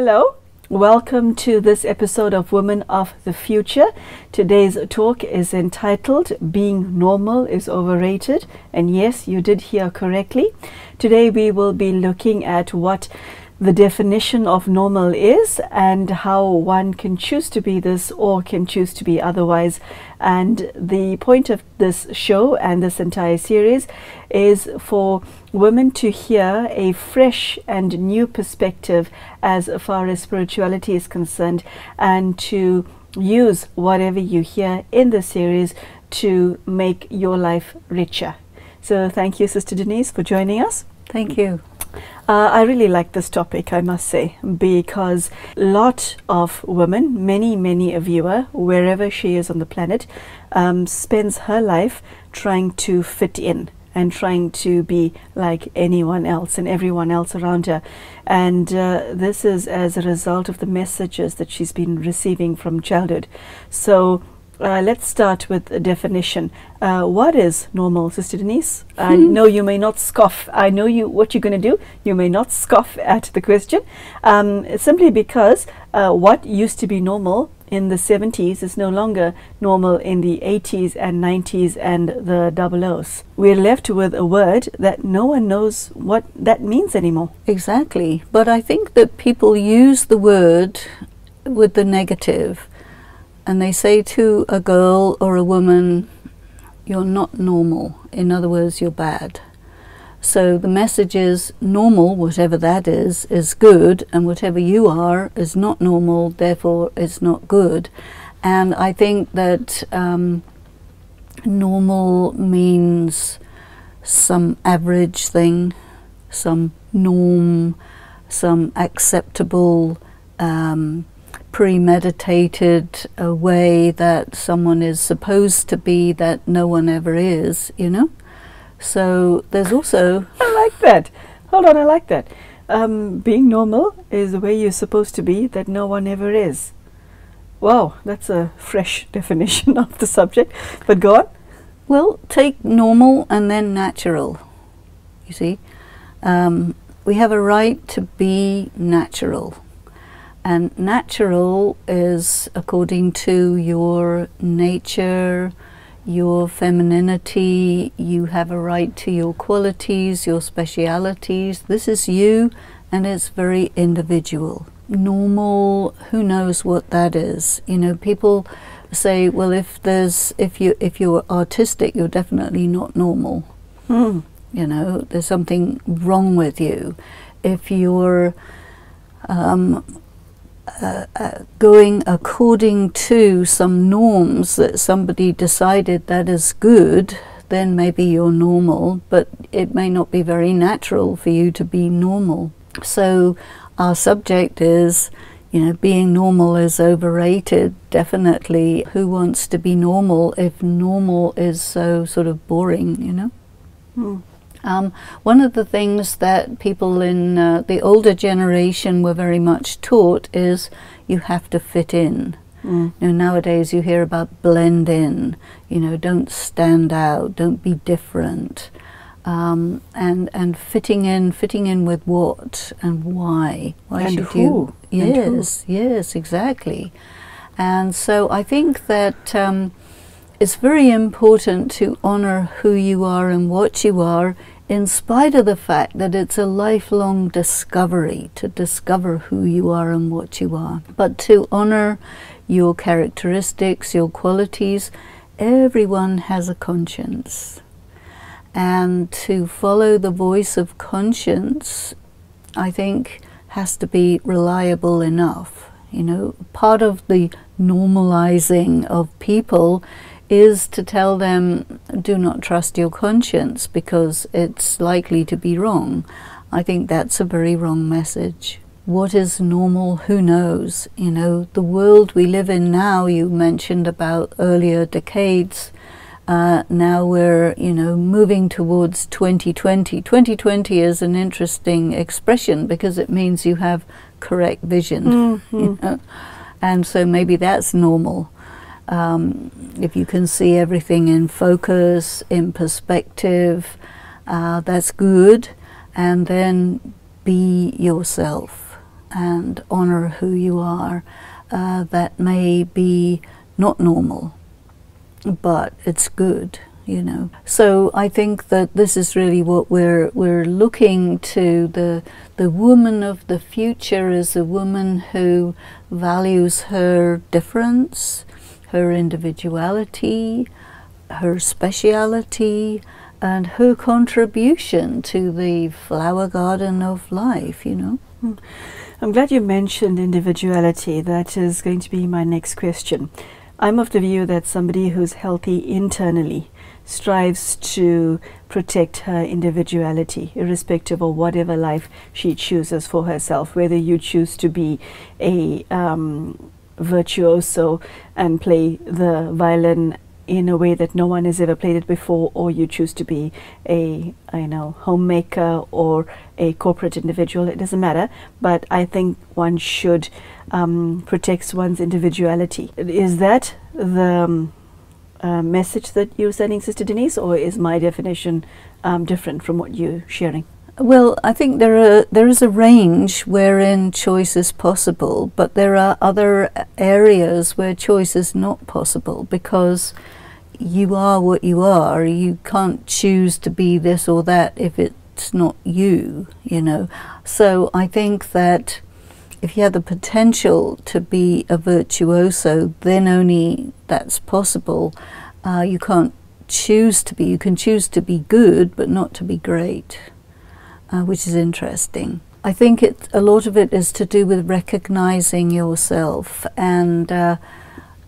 Hello, welcome to this episode of Women of the Future. Today's talk is entitled Being Normal is Overrated, and yes, you did hear correctly. Today we will be looking at what the definition of normal is and how one can choose to be this or can choose to be otherwise. And the point of this show and this entire series is for women to hear a fresh and new perspective as far as spirituality is concerned, and to use whatever you hear in the series to make your life richer. So thank you, Sister Denis, for joining us. Thank you. I really like this topic, I must say, because a lot of women, many a viewer, wherever she is on the planet, spends her life trying to fit in and trying to be like anyone else and everyone else around her. And this is as a result of the messages that she's been receiving from childhood. So let's start with a definition. What is normal, Sister Denis? I know you may not scoff. I know what you're going to do. You may not scoff at the question, simply because what used to be normal in the 70s is no longer normal in the 80s and 90s and the 00s. We're left with a word that no one knows what that means anymore. Exactly. But I think that people use the word with the negative. And they say to a girl or a woman, you're not normal. In other words, you're bad. So the message is normal, whatever that is good, and whatever you are is not normal, therefore it's not good. And I think that normal means some average thing, some norm, some acceptable premeditated a way that someone is supposed to be that no one ever is, you know. So there's also I like that. Hold on, I like that. Being normal is the way you're supposed to be that no one ever is. Wow, that's a fresh definition of the subject, but go on. Well, take normal and then natural, you see. We have a right to be natural. And natural is according to your nature, your femininity. You have a right to your qualities, your specialities. This is you, and it's very individual. Normal, who knows what that is? You know, people say, well, if you're artistic, you're definitely not normal. You know, there's something wrong with you. If you're going according to some norms that somebody decided that is good, then maybe you're normal, but it may not be very natural for you to be normal. So our subject is, you know, being normal is overrated, definitely. Who wants to be normal if normal is so sort of boring, you know? One of the things that people in the older generation were very much taught is you have to fit in. You know, nowadays you hear about blend in, you know, don't stand out, don't be different. And fitting in with what and why? Why and should who? you? Yes, yes, exactly. And so I think that it's very important to honor who you are and what you are, in spite of the fact that it's a lifelong discovery to discover who you are and what you are. But to honor your characteristics, your qualities. Everyone has a conscience. And to follow the voice of conscience, I think, has to be reliable enough. You know, part of the normalizing of people is to tell them, do not trust your conscience because it's likely to be wrong. I think that's a very wrong message. What is normal? Who knows? You know, the world we live in now, you mentioned about earlier decades, now we're, you know, moving towards 2020. 2020 is an interesting expression because it means you have correct vision. You know? And so maybe that's normal. If you can see everything in focus, in perspective, that's good. And then be yourself. and honor who you are. That may be not normal, but it's good, you know. So I think that this is really what we're looking to. The woman of the future is a woman who values her difference, her individuality, her speciality, and her contribution to the flower garden of life, you know. I'm glad you mentioned individuality. That is going to be my next question. I'm of the view that somebody who's healthy internally strives to protect her individuality, irrespective of whatever life she chooses for herself, whether you choose to be a virtuoso and play the violin in a way that no one has ever played it before, or you choose to be a, homemaker or a corporate individual. It doesn't matter, but I think one should protect one's individuality. Is that the message that you're sending, Sister Denis, or is my definition different from what you're sharing? Well, I think there is a range wherein choice is possible, but there are other areas where choice is not possible, because you are what you are. You can't choose to be this or that if it's not you, you know. So I think that if you have the potential to be a virtuoso, then only that's possible. You can't choose to be. You can choose to be good, but not to be great, which is interesting. I think a lot of it is to do with recognizing yourself, and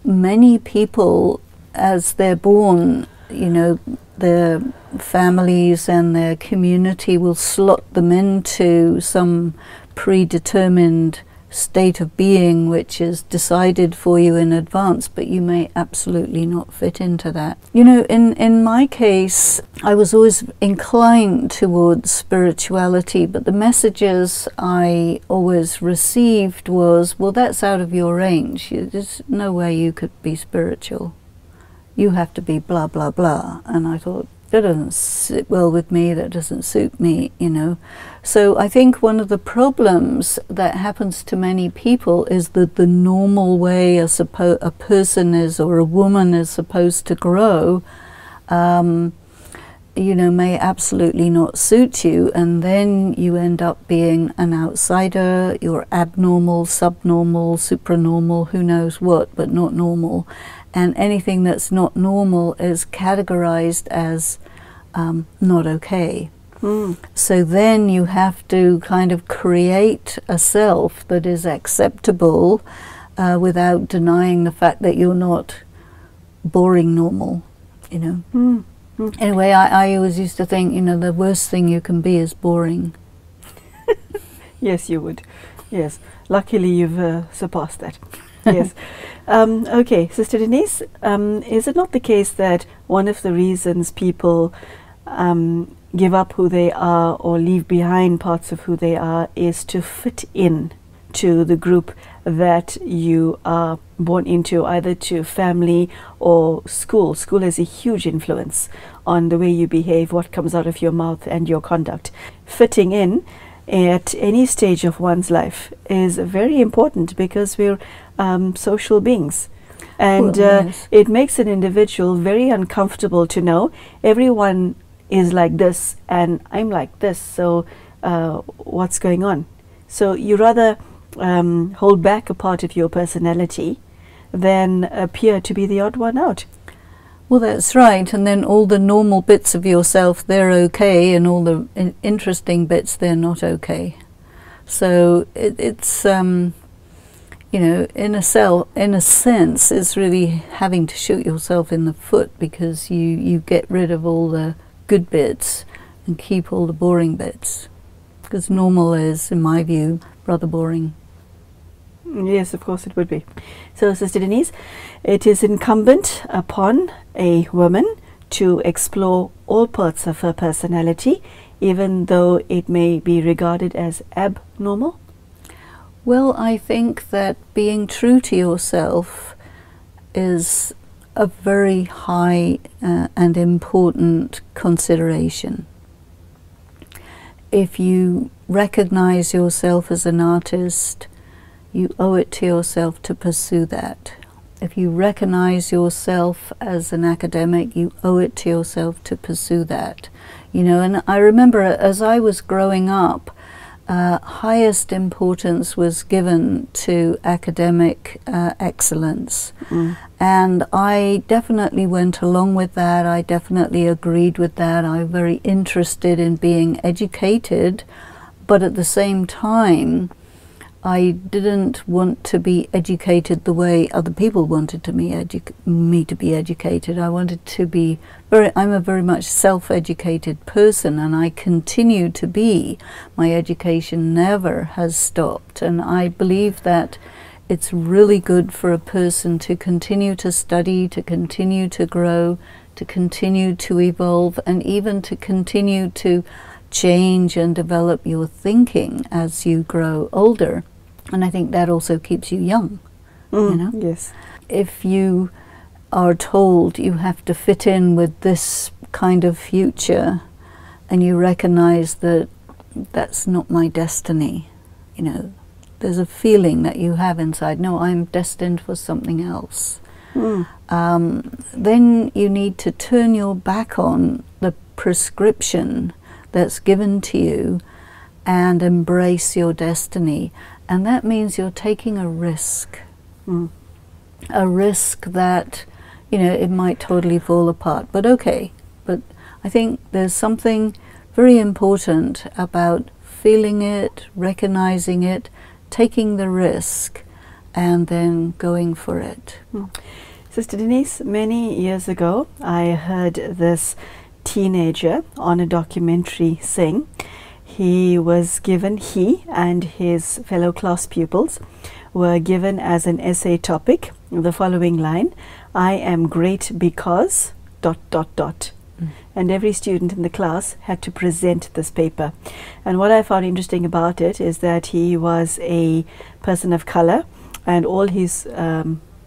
many people, as they're born, you know, their families and their community will slot them into some predetermined state of being which is decided for you in advance, but you may absolutely not fit into that. You know, in my case, I was always inclined towards spirituality, but the messages I always received was, well, that's out of your range. There's no way you could be spiritual. You have to be blah, blah, blah. And I thought, that doesn't sit well with me, that doesn't suit me, you know. So I think one of the problems that happens to many people is that the normal way a person is, or a woman is supposed to grow, you know, may absolutely not suit you, and then you end up being an outsider. You're abnormal, subnormal, supranormal, who knows what, but not normal. And anything that's not normal is categorized as not okay. So then you have to kind of create a self that is acceptable without denying the fact that you're not boring normal, you know. Anyway, I always used to think, you know, the worst thing you can be is boring. Yes, you would. Yes. Luckily, you've surpassed that. Yes. Okay, Sister Denis, is it not the case that one of the reasons people give up who they are or leave behind parts of who they are is to fit in to the group that you are born into, either to family or school? School has a huge influence on the way you behave, what comes out of your mouth, and your conduct. Fitting in at any stage of one's life is very important, because we're social beings, and yes. It makes an individual very uncomfortable to know everyone is like this and I'm like this, so what's going on? So you rather hold back a part of your personality than appear to be the odd one out. Well, that's right. And then all the normal bits of yourself, they're okay, and all the interesting bits, they're not okay. So it's you know, in a sense, it's really having to shoot yourself in the foot, because you get rid of all the good bits and keep all the boring bits, because normal is, in my view, rather boring. Yes, of course it would be. So, Sister Denis, it is incumbent upon a woman to explore all parts of her personality, even though it may be regarded as abnormal? Well, I think that being true to yourself is a very high and important consideration. if you recognize yourself as an artist, you owe it to yourself to pursue that. If you recognize yourself as an academic, you owe it to yourself to pursue that. You know, and I remember as I was growing up, highest importance was given to academic excellence. And I definitely went along with that. I definitely agreed with that. I'm very interested in being educated, but at the same time, I didn't want to be educated the way other people wanted me to be educated. I wanted to be I'm a very much self-educated person, and I continue to be. My education never has stopped, and I believe that it's really good for a person to continue to study, to continue to grow, to continue to evolve, and even to continue to change and develop your thinking as you grow older. And I think that also keeps you young, you know? Yes. If you are told you have to fit in with this kind of future, and you recognize that that's not my destiny, you know, there's a feeling that you have inside, no, I'm destined for something else. Then you need to turn your back on the prescription that's given to you and embrace your destiny. And that means you're taking a risk. A risk that, you know, it might totally fall apart. But okay, but I think there's something very important about feeling it, recognizing it, taking the risk, and then going for it. Sister Denis, many years ago, I heard this teenager on a documentary sing. He and his fellow class pupils were given as an essay topic the following line: I am great because ... And every student in the class had to present this paper. And what I found interesting about it is that he was a person of color, and all his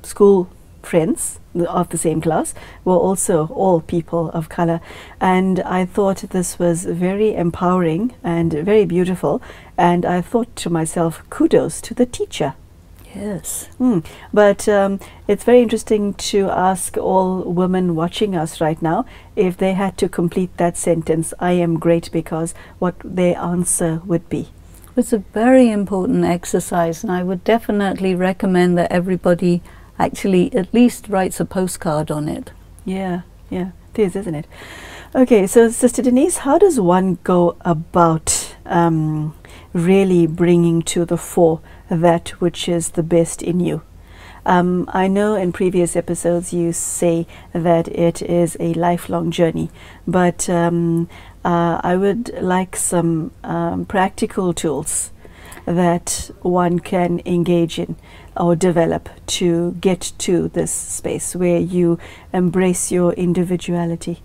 school friends of the same class were also all people of color. And I thought this was very empowering and very beautiful, and I thought to myself, kudos to the teacher. Yes. But it's very interesting to ask all women watching us right now if they had to complete that sentence, I am great because, what their answer would be. It's a very important exercise, and I would definitely recommend that everybody actually at least writes a postcard on it. Yeah, it is, isn't it? Okay, so Sister Denis, how does one go about really bringing to the fore that which is the best in you? I know in previous episodes you say that it is a lifelong journey, but I would like some practical tools that one can engage in or develop to get to this space where you embrace your individuality.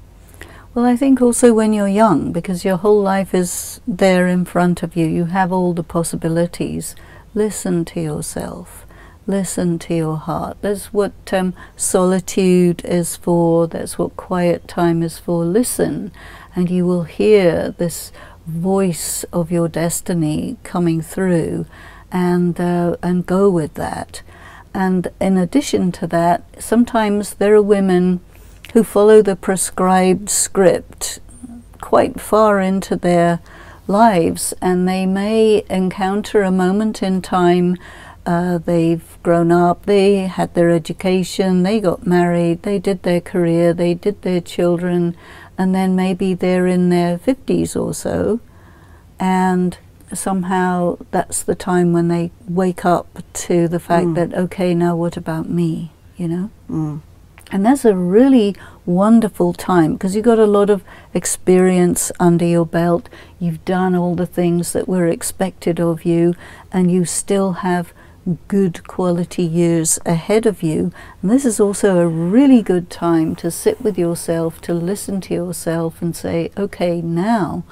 Well, I think also when you're young, because your whole life is there in front of you, you have all the possibilities. Listen to yourself. Listen to your heart. That's what solitude is for. That's what quiet time is for. Listen, and you will hear this voice of your destiny coming through, and go with that. And in addition to that, sometimes there are women who follow the prescribed script quite far into their lives, and they may encounter a moment in time, they've grown up, they had their education, they got married, they did their career, they did their children, and then maybe they're in their 50s or so, and somehow that's the time when they wake up to the fact that, okay, now what about me, you know? And that's a really wonderful time, because you've got a lot of experience under your belt, you've done all the things that were expected of you, and you still have good quality years ahead of you. And this is also a really good time to sit with yourself, to listen to yourself and say, okay, now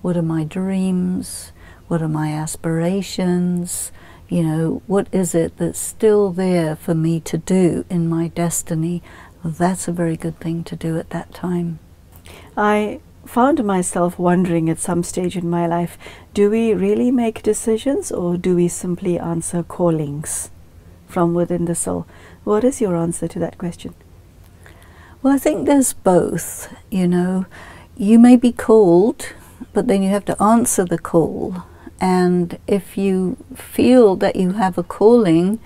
what are my dreams? What are my aspirations? You know, what is it that's still there for me to do in my destiny? Well, that's a very good thing to do at that time. I found myself wondering at some stage in my life, do we really make decisions, or do we simply answer callings from within the soul? What is your answer to that question? Well, I think there's both, you know. You may be called, but then you have to answer the call. And if you feel that you have a calling,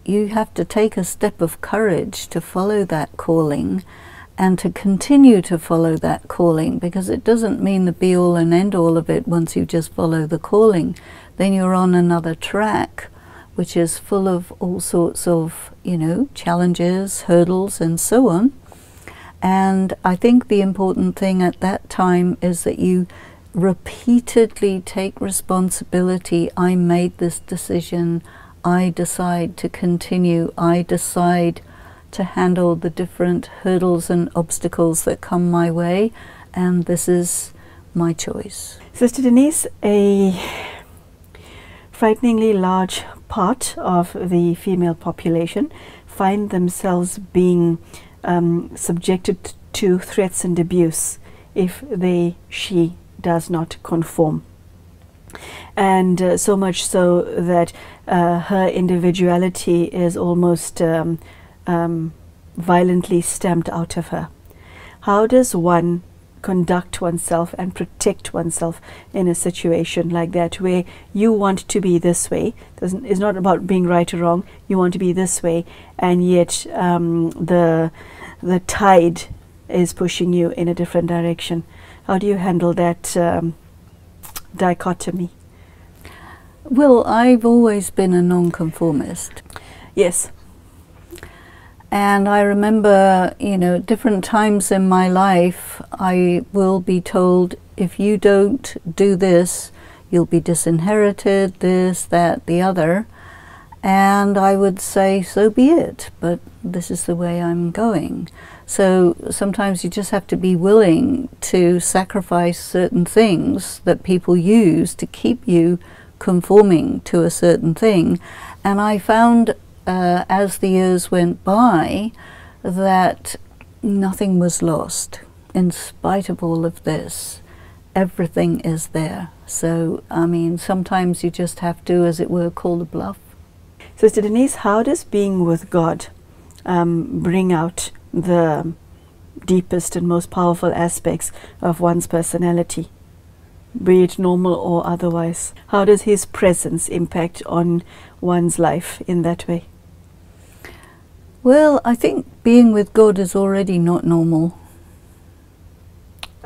you have to take a step of courage to follow that calling and to continue to follow that calling, because it doesn't mean the be-all and end-all of it once you just follow the calling. Then you're on another track, which is full of all sorts of, you know, challenges, hurdles, and so on. And I think the important thing at that time is that you repeatedly take responsibility. I made this decision. I decide to continue. I decide to handle the different hurdles and obstacles that come my way, and this is my choice. Sister Denis, a frighteningly large part of the female population find themselves being subjected to threats and abuse if she does not conform. And so much so that her individuality is almost violently stamped out of her. How does one conduct oneself and protect oneself in a situation like that, where you want to be this way? It's not about being right or wrong. You want to be this way, and yet the tide is pushing you in a different direction. How do you handle that dichotomy? Well, I've always been a nonconformist. Yes. And I remember, you know, at different times in my life, I will be told, if you don't do this, you'll be disinherited, this, that, the other. And I would say, so be it, but this is the way I'm going. So sometimes you just have to be willing to sacrifice certain things that people use to keep you conforming to a certain thing. And I found as the years went by that nothing was lost. In spite of all of this, everything is there. So, I mean, sometimes you just have to, as it were, call the bluff. Sister Denis, how does being with God bring out the deepest and most powerful aspects of one's personality, be it normal or otherwise? How does His presence impact on one's life in that way? Well, I think being with God is already not normal.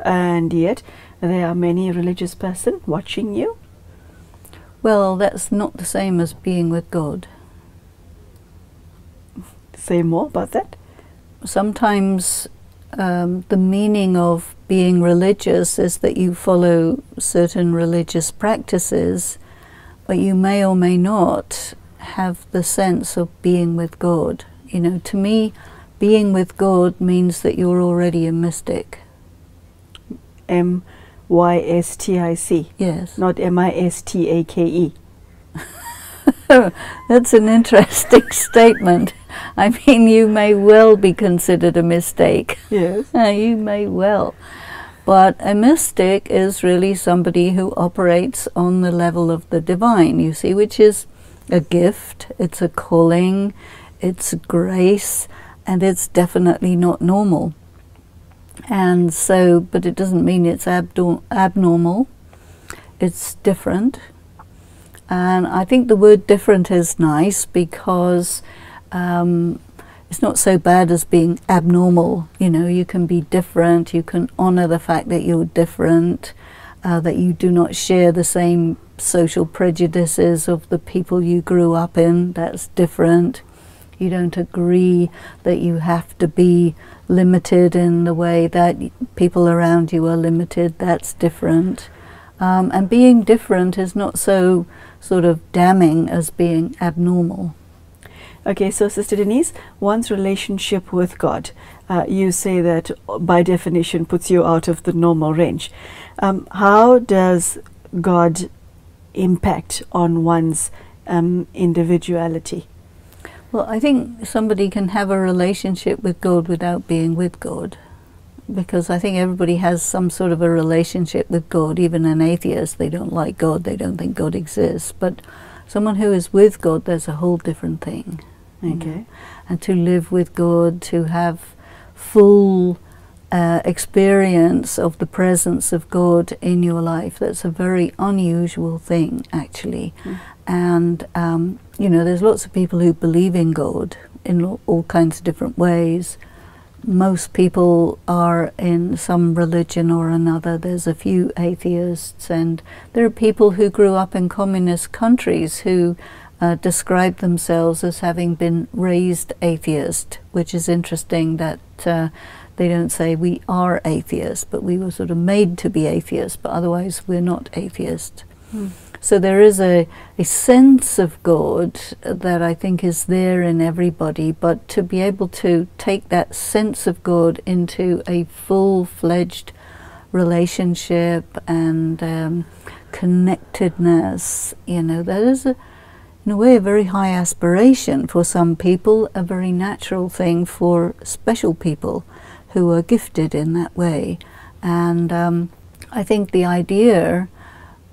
And yet, there are many religious person watching you. Well, that's not the same as being with God. Say more about that. Sometimes the meaning of being religious is that you follow certain religious practices, but you may or may not have the sense of being with God. You know, to me, being with God means that you're already a mystic. M-Y-S-T-I-C. Yes. Not M-I-S-T-A-K-E. That's an interesting statement. I mean, you may well be considered a mistake. Yes. You may well. But a mystic is really somebody who operates on the level of the divine, you see, which is a gift, it's a calling, it's grace, and it's definitely not normal. And so, but it doesn't mean it's abnormal. It's different. And I think the word different is nice because it's not so bad as being abnormal. You know, you can be different, you can honor the fact that you're different, that you do not share the same social prejudices of the people you grew up in. That's different. You don't agree that you have to be limited in the way that people around you are limited. That's different. And being different is not so sort of damning as being abnormal. Okay, so Sister Denis, one's relationship with God, you say that by definition puts you out of the normal range. How does God impact on one's individuality? Well, I think somebody can have a relationship with God without being with God. because I think everybody has some sort of a relationship with God. Even an atheist, they don't like God, they don't think God exists. But someone who is with God, there's a whole different thing. Okay. And to live with God, to have full experience of the presence of God in your life, that's a very unusual thing, actually. And you know, there's lots of people who believe in God in all kinds of different ways. Most people are in some religion or another. There's a few atheists, and there are people who grew up in communist countries who describe themselves as having been raised atheist, which is interesting that they don't say we are atheists, but we were sort of made to be atheists, but otherwise we're not atheists. So there is a sense of God that I think is there in everybody, but to be able to take that sense of God into a full-fledged relationship and connectedness, you know, that is in a way a very high aspiration for some people, a very natural thing for special people who are gifted in that way. And I think the idea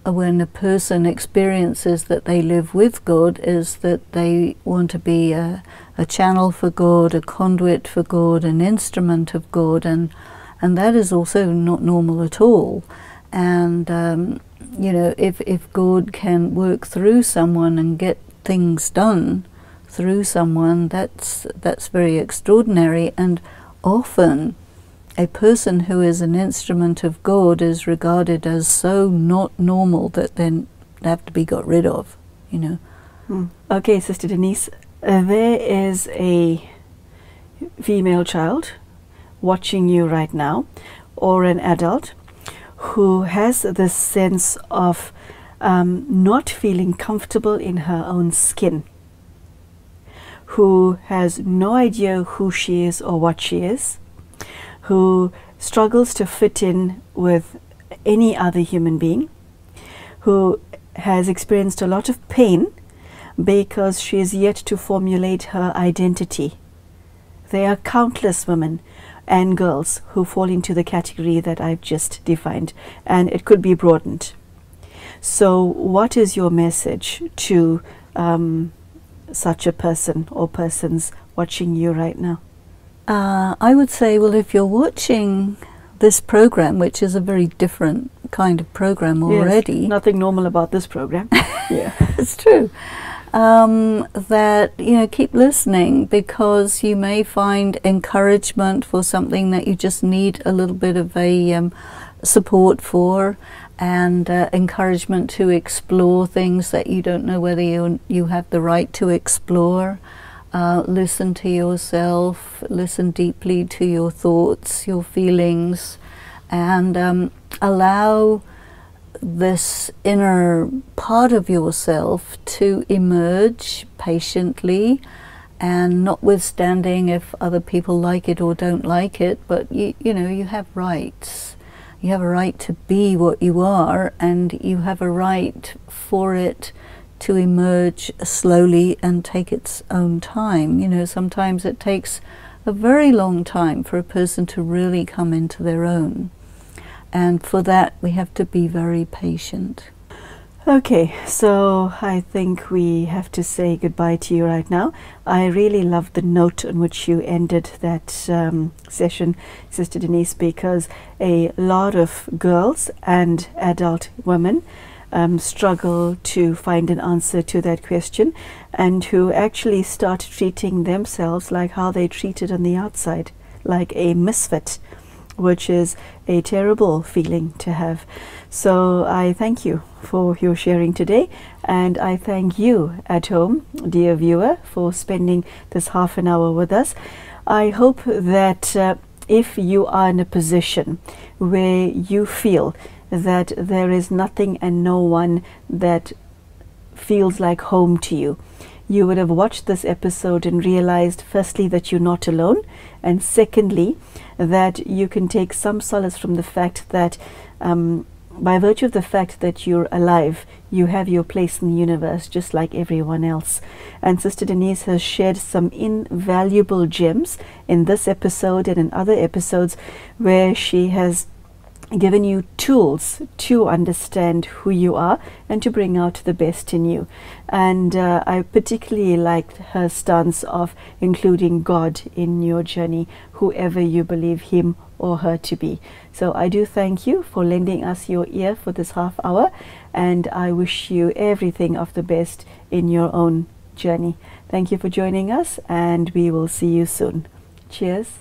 when a person experiences that they live with God is that they want to be a channel for God, a conduit for God, an instrument of God, and that is also not normal at all. And you know, if God can work through someone and get things done through someone, that's very extraordinary. And often a person who is an instrument of God is regarded as so not normal that then they have to be got rid of, you know. Okay, Sister Denis, there is a female child watching you right now, or an adult who has this sense of not feeling comfortable in her own skin, who has no idea who she is or what she is, who struggles to fit in with any other human being, who has experienced a lot of pain because she is yet to formulate her identity. There are countless women and girls who fall into the category that I've just defined, and it could be broadened. So what is your message to such a person or persons watching you right now? I would say, well, if you're watching this program, which is a very different kind of program already. Yes, nothing normal about this program. Yeah, it's true. That, you know, keep listening, because you may find encouragement for something that you just need a little bit of a support for, and encouragement to explore things that you don't know whether you have the right to explore. Listen to yourself, listen deeply to your thoughts, your feelings, and allow this inner part of yourself to emerge patiently, and notwithstanding if other people like it or don't like it, but you know, you have rights. You have a right to be what you are, and you have a right for it to emerge slowly and take its own time. You know, sometimes it takes a very long time for a person to really come into their own. And for that, we have to be very patient. Okay, so I think we have to say goodbye to you right now. I really loved the note on which you ended that session, Sister Denis, because a lot of girls and adult women struggle to find an answer to that question, and who actually start treating themselves like how they treated on the outside, like a misfit, which is a terrible feeling to have. So I thank you for your sharing today, and I thank you at home, dear viewer, for spending this half an hour with us. I hope that if you are in a position where you feel that there is nothing and no one that feels like home to you, you would have watched this episode and realized, firstly, that you're not alone, and secondly, that you can take some solace from the fact that by virtue of the fact that you're alive, you have your place in the universe just like everyone else. And Sister Denis has shared some invaluable gems in this episode and in other episodes where she has given you tools to understand who you are and to bring out the best in you. And I particularly liked her stance of including God in your journey, whoever you believe him or her to be. So I do thank you for lending us your ear for this half hour, and I wish you everything of the best in your own journey. Thank you for joining us, and we will see you soon. Cheers.